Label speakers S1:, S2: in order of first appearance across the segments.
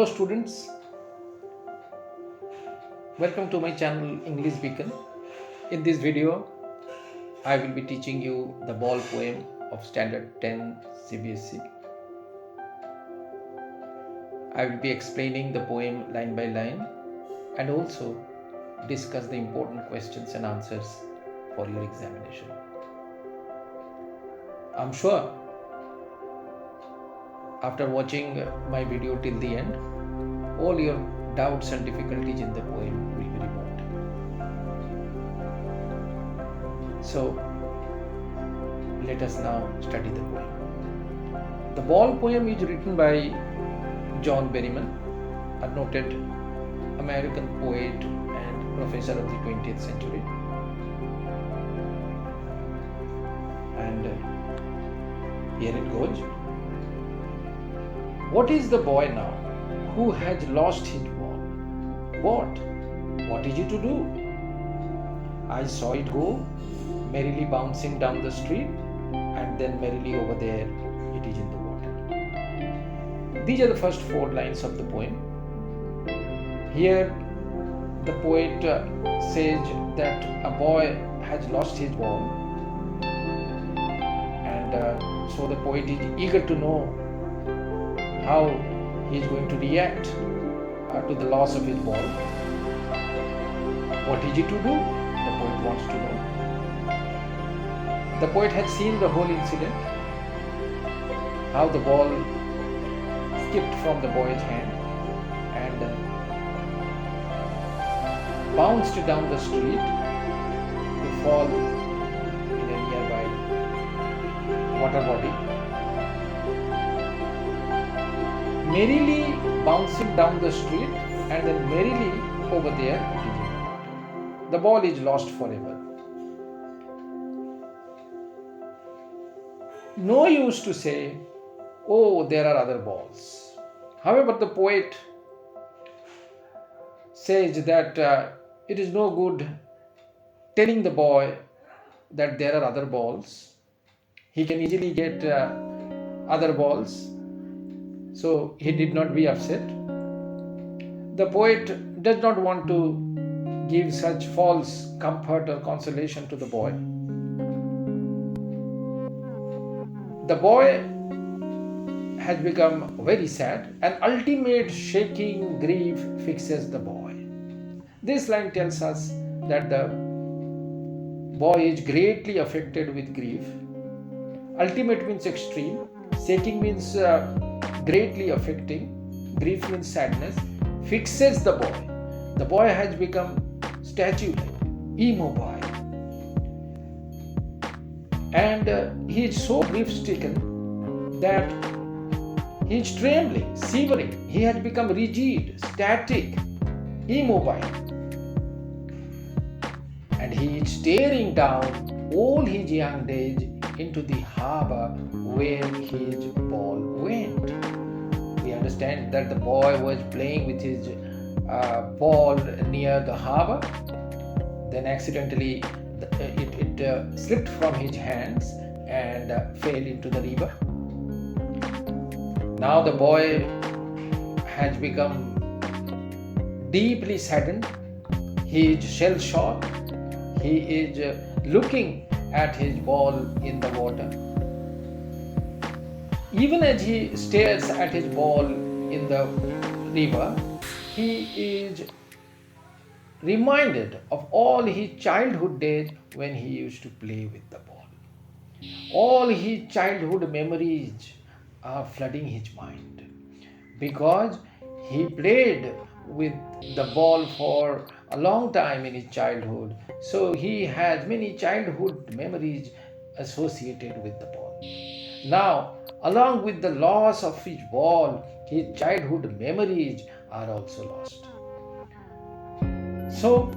S1: students, welcome to my channel English Beacon. In this video, I will be teaching you the ball poem of Standard 10 CBSE. I will be explaining the poem line by line and also discuss the important questions and answers for your examination. I'm sure after watching my video till the end, all your doubts and difficulties in the poem will be removed. So, let us now study the poem. The ball poem is written by John Berryman, a noted American poet and professor of the 20th century. And here it goes. What is the boy now who has lost his ball? What is he to do? I saw it go, merrily bouncing down the street, and then merrily over there it is in the water. These are the first 4 lines of the poem. Here the poet says that a boy has lost his ball, and so the poet is eager to know how he is going to react to the loss of his ball. What is he to do? The poet wants to know. The poet had seen the whole incident, how the ball skipped from the boy's hand and bounced down the street to fall in a nearby water body. Merrily bouncing down the street and then merrily over there it is in the water. The ball is lost forever. No use to say, oh, there are other balls. However, the poet says that it is no good telling the boy that there are other balls. He can easily get other balls. So he did not be upset. The poet does not want to give such false comfort or consolation to the boy. The boy has become very sad, and ultimate shaking grief fixes the boy. This line tells us that the boy is greatly affected with grief. Ultimate means extreme, shaking means greatly affecting, grief means sadness, fixes the boy. The boy has become statue-like, immobile. And he is so grief-stricken that he is trembling, shivering. He has become rigid, static, immobile. And he is staring down all his young days into the harbor where his ball went. We understand that the boy was playing with his ball near the harbor. Then accidentally it slipped from his hands and fell into the river. Now the boy has become deeply saddened. He is shell-shocked. He is looking at his ball in the water. Even as he stares at his ball in the river, he is reminded of all his childhood days when he used to play with the ball. All his childhood memories are flooding his mind because he played with the ball for a long time in his childhood. So he has many childhood memories associated with the ball. Now, along with the loss of his ball, his childhood memories are also lost. So,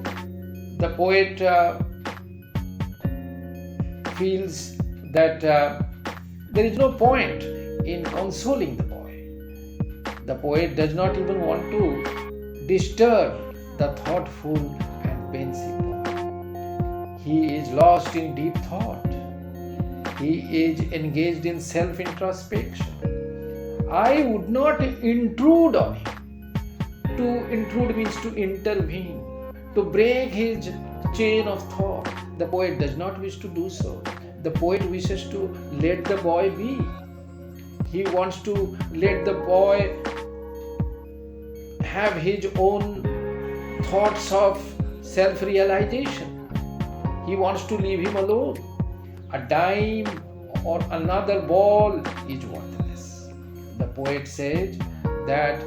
S1: the poet feels that there is no point in consoling the boy. The poet does not even want to disturb the thoughtful and pensive boy. He is lost in deep thought. He is engaged in self-introspection. I would not intrude on him. To intrude means to intervene, to break his chain of thought. The poet does not wish to do so. The poet wishes to let the boy be. He wants to let the boy have his own thoughts of self realization. He wants to leave him alone. A dime or another ball is worthless. The poet says that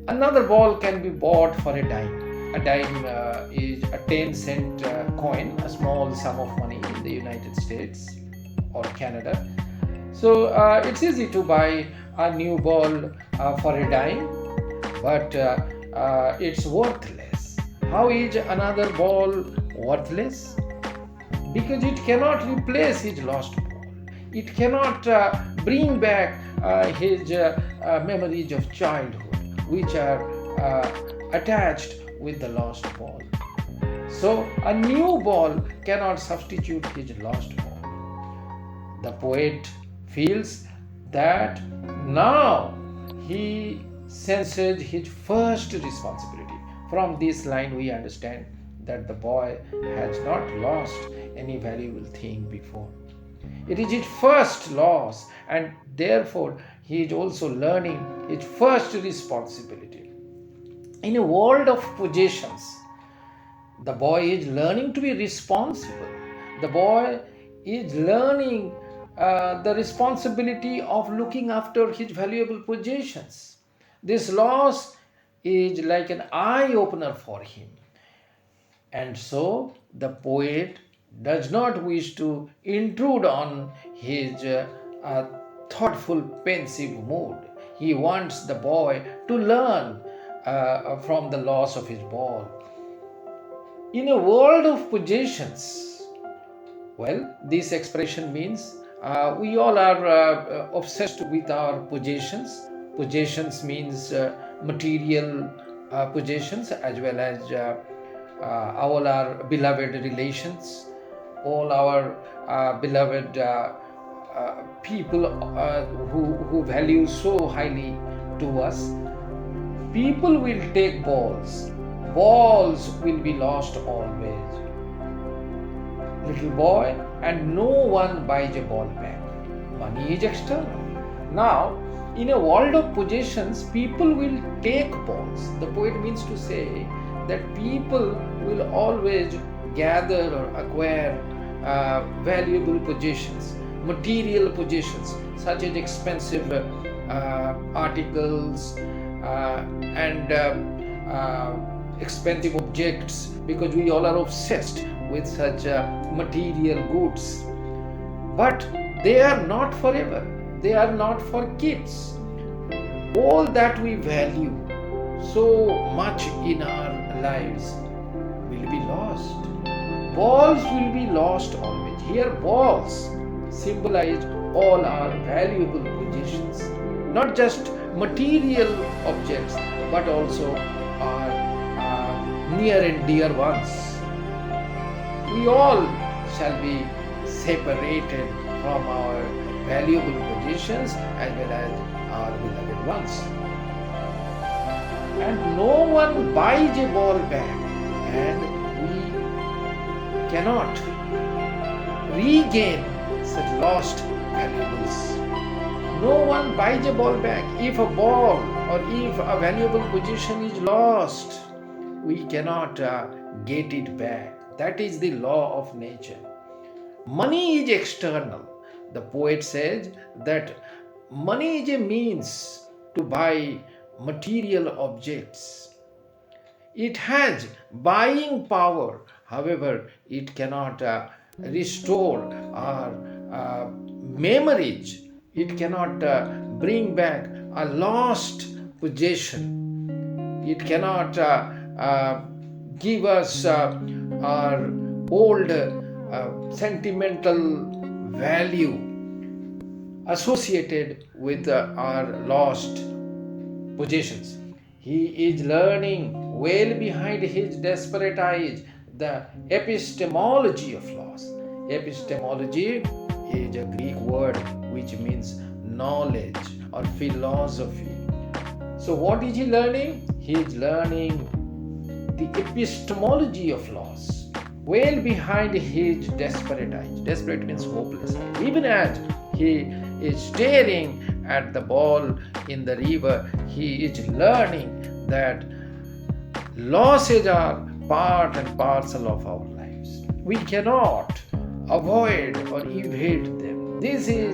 S1: another ball can be bought for a dime. A dime is a 10-cent coin, a small sum of money in the United States or Canada. So it's easy to buy a new ball for a dime, but it's worthless. How is another ball worthless? Because it cannot replace his lost ball. It cannot bring back his memories of childhood, which are attached with the lost ball. So a new ball cannot substitute his lost ball. The poet feels that now he senses his first responsibility. From this line we understand that the boy has not lost any valuable thing before. It is his first loss, and therefore he is also learning his first responsibility. In a world of possessions, the boy is learning to be responsible. The boy is learning the responsibility of looking after his valuable possessions. This loss is like an eye opener for him. And so the poet does not wish to intrude on his thoughtful, pensive mood. He wants the boy to learn from the loss of his ball. In a world of possessions, well, this expression means we all are obsessed with our possessions. Possessions means material possessions, as well as all our beloved relations, all our beloved people who value so highly to us. People will take balls. Balls will be lost always. Little boy, and no one buys a ball back. Money is external. Now, in a world of possessions, people will take balls. The poet means to say that people will always gather or acquire valuable possessions, material possessions, such as expensive articles and expensive objects, because we all are obsessed with such material goods. But they are not forever. They are not for kids. All that we value so much in our lives will be lost. Balls will be lost always. Here, balls symbolize all our valuable possessions, not just material objects, but also our near and dear ones. We all shall be separated from our valuable possessions as well as our beloved ones. And no one buys a ball back, and we cannot regain such lost valuables. No one buys a ball back. If a ball or if a valuable possession is lost, we cannot get it back. That is the law of nature. Money is external. The poet says that money is a means to buy material objects. It has buying power. However, it cannot restore our memories. It cannot bring back a lost possession. It cannot give us our old sentimental value associated with our lost possessions. He is learning well behind his desperate eyes the epistemology of loss. Epistemology is a Greek word which means knowledge or philosophy. So what is he learning? He is learning the epistemology of loss. Well behind his desperate eyes. Desperate means hopeless. Even as he is staring at the ball in the river, he is learning that losses are part and parcel of our lives. We cannot avoid or evade them. This is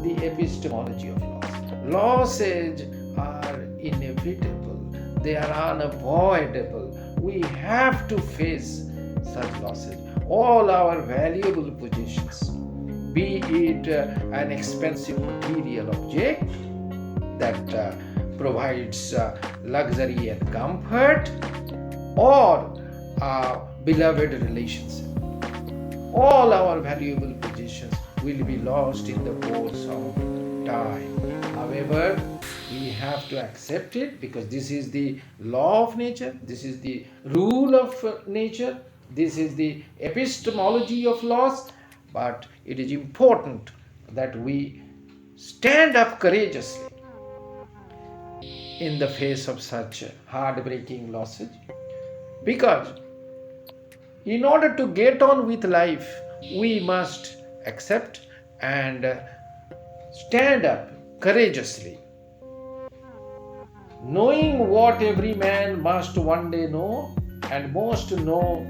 S1: the epistemology of loss. Losses are inevitable, they are unavoidable. We have to face such losses. All our valuable possessions, be it an expensive material object that provides luxury and comfort, or beloved relationship, all our valuable possessions will be lost in the course of time. However, we have to accept it because this is the law of nature, this is the rule of nature, this is the epistemology of loss. But it is important that we stand up courageously in the face of such heartbreaking losses, because in order to get on with life, we must accept and stand up courageously, knowing what every man must one day know, and must know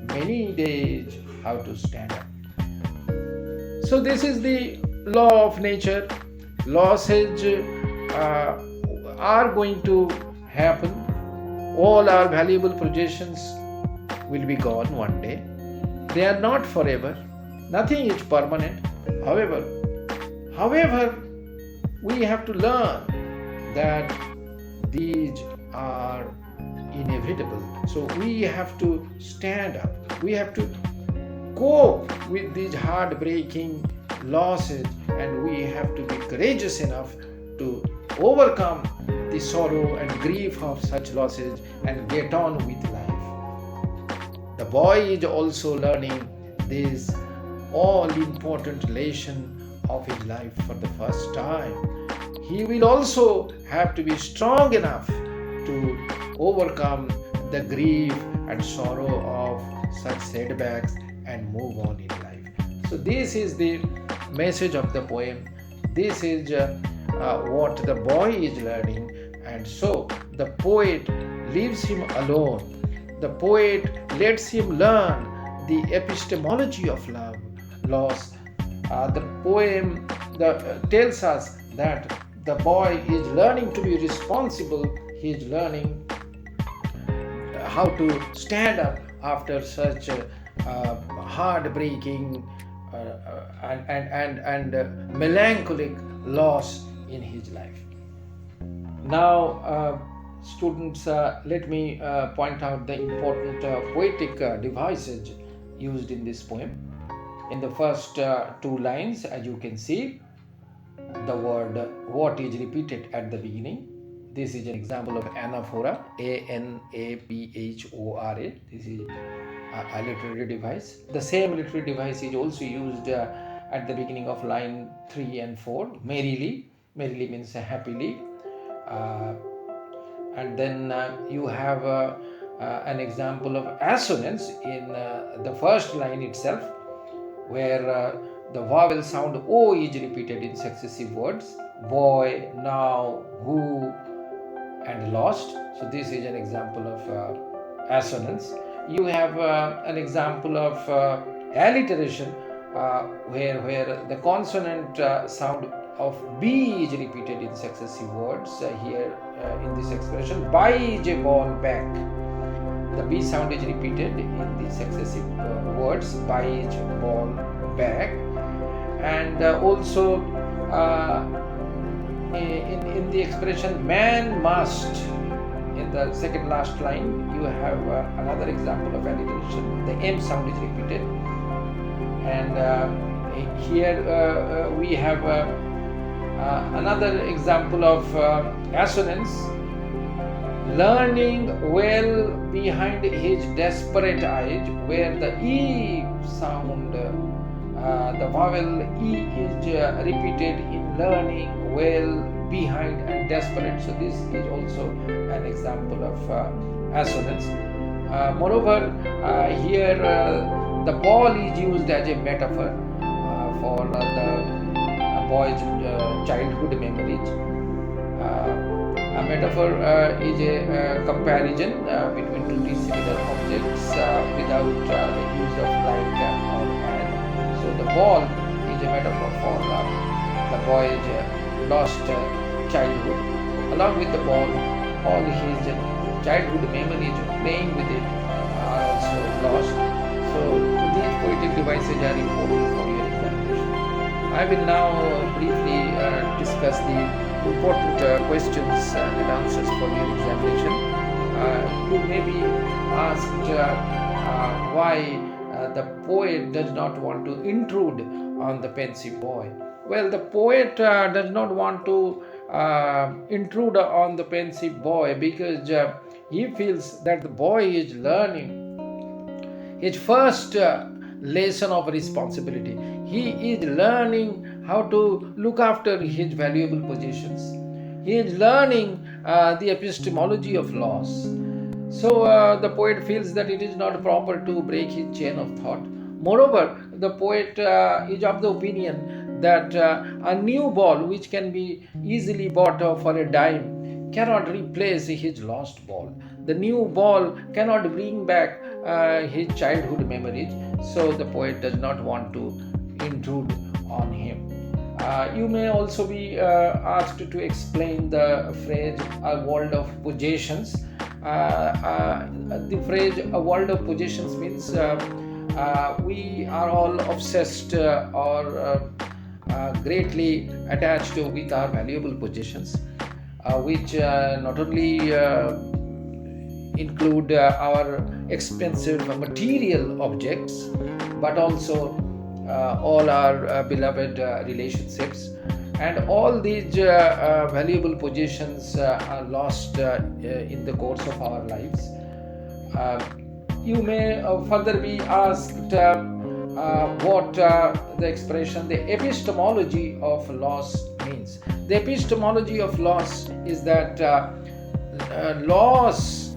S1: many days how to stand up. So this is the law of nature. Losses are going to happen. All our valuable possessions will be gone one day. They are not forever. Nothing is permanent. However, we have to learn that these are inevitable. So we have to stand up. We have to cope with these heartbreaking losses, and we have to be courageous enough to overcome the sorrow and grief of such losses and get on with life. The boy is also learning this all important lesson of his life for the first time. He will also have to be strong enough to overcome the grief and sorrow of such setbacks and move on in life. So this is the message of the poem. This is what the boy is learning, and so the poet leaves him alone. The poet lets him learn the epistemology of loss. The poem tells us that the boy is learning to be responsible. He is learning how to stand up after such heartbreaking and melancholic loss in his life. Now, students, let me point out the important poetic devices used in this poem. In the first two lines, as you can see, the word what is repeated at the beginning. This is an example of anaphora, anaphora. This is a literary device. The same literary device is also used at the beginning of line 3 and 4. Merrily means happily. And then you have an example of assonance in the first line itself, where the vowel sound O is repeated in successive words: boy, now, who, and lost. So this is an example of assonance. You have an example of alliteration, where the consonant sound of B is repeated in successive words. Here in this expression, buy a ball back. The B sound is repeated in the successive words, buy a ball back. And also in the expression man must, in the second last line, you have another example of alliteration. The M sound is repeated. And here we have another example of assonance: learning well behind his desperate eyes, where the E sound, the vowel E is repeated in learning well, behind, and desperate. So this is also an example of assonance. Moreover, here the ball is used as a metaphor for the boy's childhood memories. A metaphor is a comparison between two dissimilar objects without the use of like or and. So the ball is a metaphor for the boy's lost childhood. Along with the ball, all his childhood memories of playing with it are also lost. So these poetic devices are important for your examination. I will now briefly discuss the important questions and answers for your examination. You may be asked why the poet does not want to intrude on the pensive boy. Well, the poet does not want to intrude on the pensive boy because he feels that the boy is learning his first lesson of responsibility. He is learning how to look after his valuable possessions. He is learning the epistemology of loss. So the poet feels that it is not proper to break his chain of thought. Moreover, the poet is of the opinion that a new ball which can be easily bought for a dime cannot replace his lost ball. The new ball cannot bring back his childhood memories, so the poet does not want to intrude on him. You may also be asked to explain the phrase "a world of possessions." The phrase "a world of possessions" means we are all obsessed or greatly attached with our valuable possessions, which not only include our expensive material objects, but also all our beloved relationships. And all these valuable possessions are lost in the course of our lives. You may further be asked what the expression the epistemology of loss means. The epistemology of loss is that loss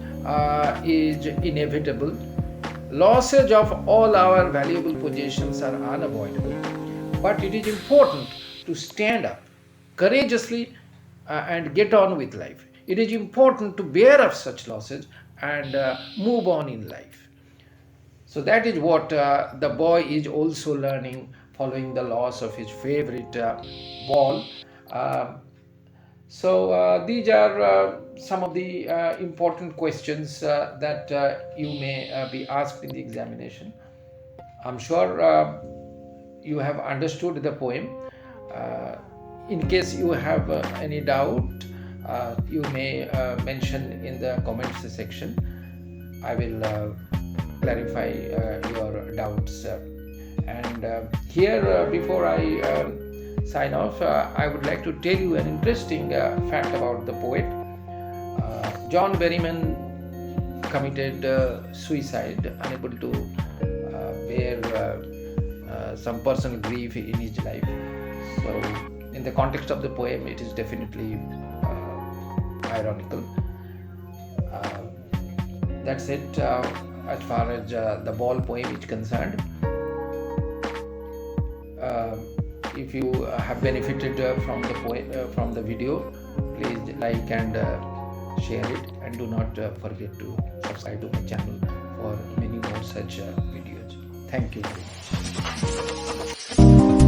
S1: is inevitable. Losses of all our valuable possessions are unavoidable, but it is important to stand up courageously and get on with life. It is important to bear up such losses and move on in life. So that is what the boy is also learning following the loss of his favorite ball. So these are some of the important questions that you may be asked in the examination. I'm sure you have understood the poem. In case you have any doubt, you may mention in the comments section. I will clarify your doubts. And here, before I sign off, I would like to tell you an interesting fact about the poet. John Berryman committed suicide, unable to bear some personal grief in his life. So, in the context of the poem, it is definitely ironical. That's it as far as the ball poem is concerned. If you have benefited from the from the video, please like and share it, and do not forget to subscribe to my channel for many more such videos. Thank you very much.